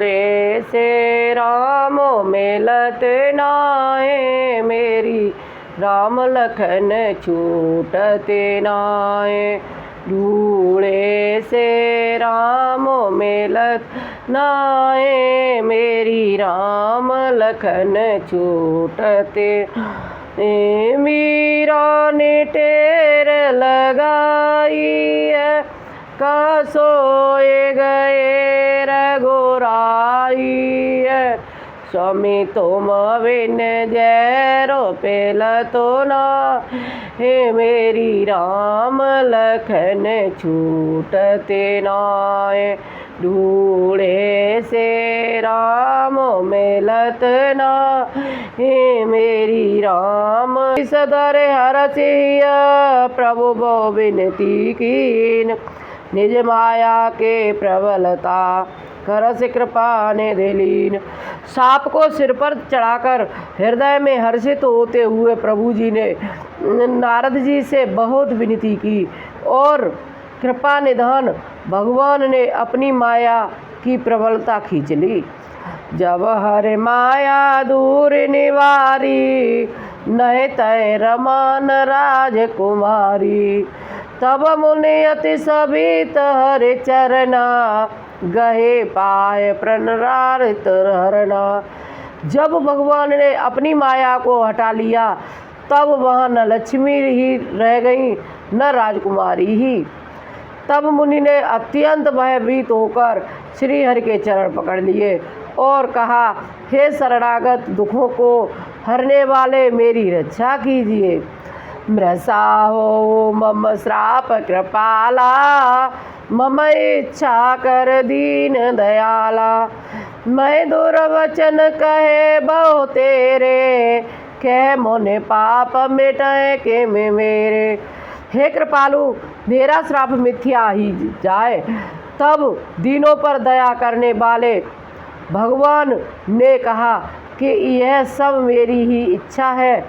ढूंढे से राम मिलत नाए, मेरी राम लखन छूटते नाए। ढूंढे से राम मिलत नाए, मेरी राम लखन छूटते। मीरा ने टेर लगाई है, का सोए गए रघुराई है। स्वामी तुम बिन जैरो पेल तो ना, हे मेरी राम लखन छूटते नाए। ढूंढे से राम मिलत ना, हे मेरी राम। सदर हरसिया प्रभु बो विनती कीन, निज माया के प्रबलता करस कृपा ने दिलीन। सांप को सिर पर चढ़ाकर हृदय में हर्षित होते हुए प्रभु जी ने नारद जी से बहुत विनती की और कृपा निधान भगवान ने अपनी माया की प्रबलता खींच ली। जब हरे माया दूर निवारी, नए तय रमान राजकुमारी। तब मुनि अति सबित हरे चरना, गहे पाए प्रणरारित हरना। जब भगवान ने अपनी माया को हटा लिया, तब वहाँ न लक्ष्मी ही रह गई न राजकुमारी ही। तब मुनि ने अत्यंत भयभीत होकर श्री हरि के चरण पकड़ लिए और कहा, हे शरणागत दुखों को हरने वाले, मेरी रक्षा कीजिए। मृषा हो मम श्राप कृपाला, मम इच्छा कर दीन दयाला। मैं दुर्वचन कहे बहु तेरे, कह मोने पाप मिटाए के में मेरे। हे कृपालु, मेरा श्राप मिथ्या ही जाए। तब दीनों पर दया करने वाले भगवान ने कहा कि यह सब मेरी ही इच्छा है।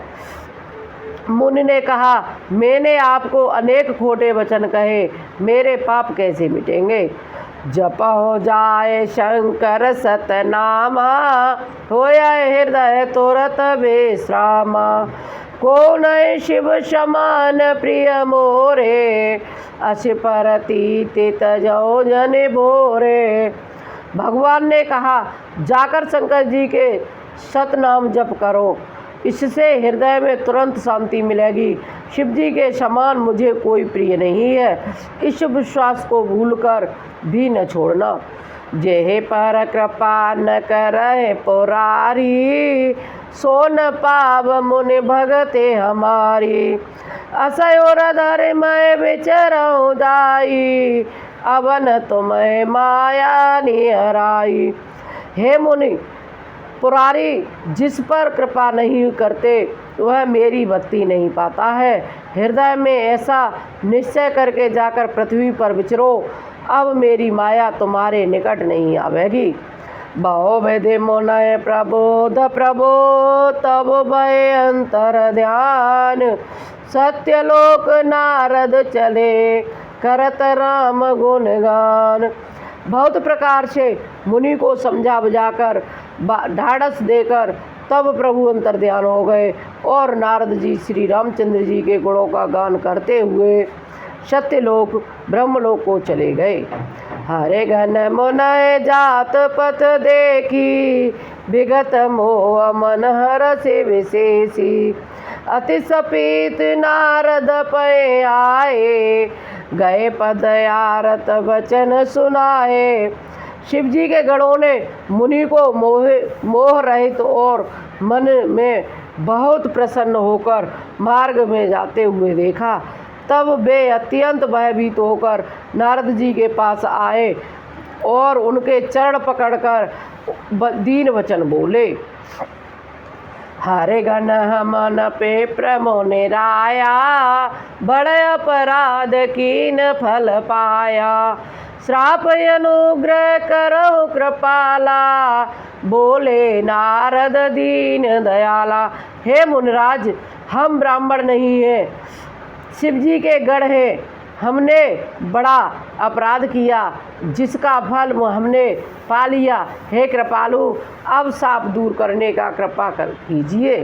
मुनि ने कहा, मैंने आपको अनेक खोटे वचन कहे, मेरे पाप कैसे मिटेंगे। जप हो जाए शंकर सतनामा, होया हृदय तुरत विश्रामा। को नय शिव समान प्रिय मोरे, अस परती तजो जन भोरे। भगवान ने कहा, जाकर शंकर जी के सतनाम जप करो, इससे हृदय में तुरंत शांति मिलेगी। शिव जी के समान मुझे कोई प्रिय नहीं है, इस विश्वास को भूलकर भी न छोड़ना। जेहे पर कृपा न करे पुरारी, सो न पाव मुनि भगते हमारी। असयोर धर मैं विचरऊँ जाई, अवन तुम्हें माया निहराई। हे मुनि पुरारी, जिस पर कृपा नहीं करते वह मेरी भक्ति नहीं पाता है। हृदय में ऐसा निश्चय करके जाकर पृथ्वी पर विचरो, अब मेरी माया तुम्हारे निकट नहीं आवेगी। बहु विधि मुनय प्रबोध प्रभो, तब भय अंतर ध्यान। सत्यलोक नारद चले, करत राम गुणगान। बहुत प्रकार से मुनि को समझा बुझाकर ढाढ़स देकर तब प्रभु अंतर्ध्यान हो गए और नारद जी श्री रामचंद्र जी के गुणों का गान करते हुए सत्यलोक ब्रह्मलोक को चले गए। हरे घन मुनय जात पथ देखी, विगत मोह मन हर से विशेषी। अति सपीत नारद पै आए, गए पद आरत वचन सुनाए। शिव जी के गणों ने मुनि को मोह रहित और मन में बहुत प्रसन्न होकर मार्ग में जाते हुए देखा। तब वे अत्यंत भयभीत होकर नारद जी के पास आए और उनके चरण पकड़कर दीन वचन बोले। हरे घन हमन पे प्रमो निराया, बड़े अपराध कीन फल पाया। श्राप अनुग्रह करो कृपाला, बोले नारद दीन दयाला। हे मुनिराज, हम ब्राह्मण नहीं हैं, शिव जी के गण हैं। हमने बड़ा अपराध किया, जिसका फल हमने पा लिया। हे कृपालु, अब शाप दूर करने का कृपा कीजिए।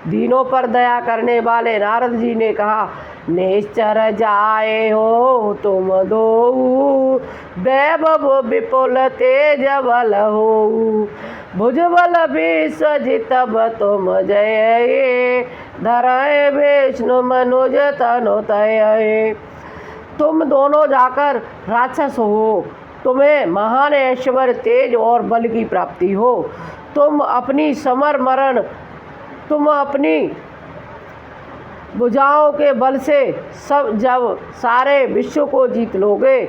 दीनों पर दया करने वाले नारद जी ने कहा, निश्चर जाए हो तुम दो, वैभव विपुल तेज बल हो, भुजबल विश्वजितब तुम जय, धरय विष्णु मनुज तनु तय। तुम दोनों जाकर राक्षस हो, तुम्हें महान ऐश्वर्य, तेज और बल की प्राप्ति हो। तुम अपनी भुजाओं के बल से जब सारे विश्व को जीत लोगे,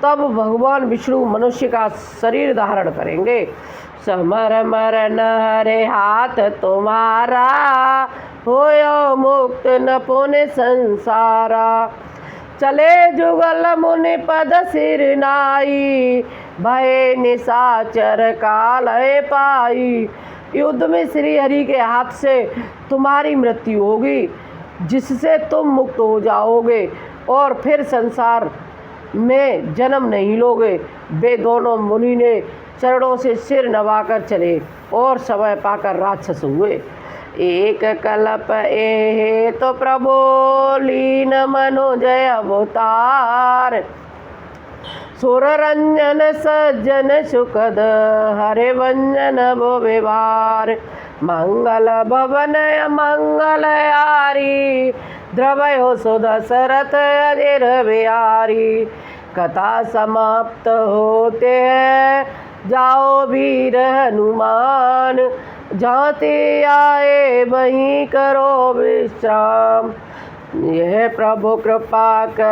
तब भगवान विष्णु मनुष्य का शरीर धारण करेंगे। समर मरण हरे हाथ तुम्हारा, होयो मुक्त न पुण्य संसारा। चले जुगल मुनि पद सिर नाई, भय निशाचर कालय पाई। युद्ध में श्री हरि के हाथ से तुम्हारी मृत्यु होगी, जिससे तुम मुक्त हो जाओगे और फिर संसार में जन्म नहीं लोगे। वे दोनों मुनि ने चरणों से सिर नवाकर चले और समय पाकर राक्षस हुए। एक कल्प ए तो प्रभो लीन मनोजय अवतार, सुर रंजन सज्जन सुखद हरे वंजन भो व्यवहार। मंगल भवन मंगल यारी, द्रवयो सुदशरथ अजिर बिहारी। कथा समाप्त होते हैं, जाओ वीर हनुमान, जाते आए वहीं करो विश्राम। यह प्रभु कृपा कर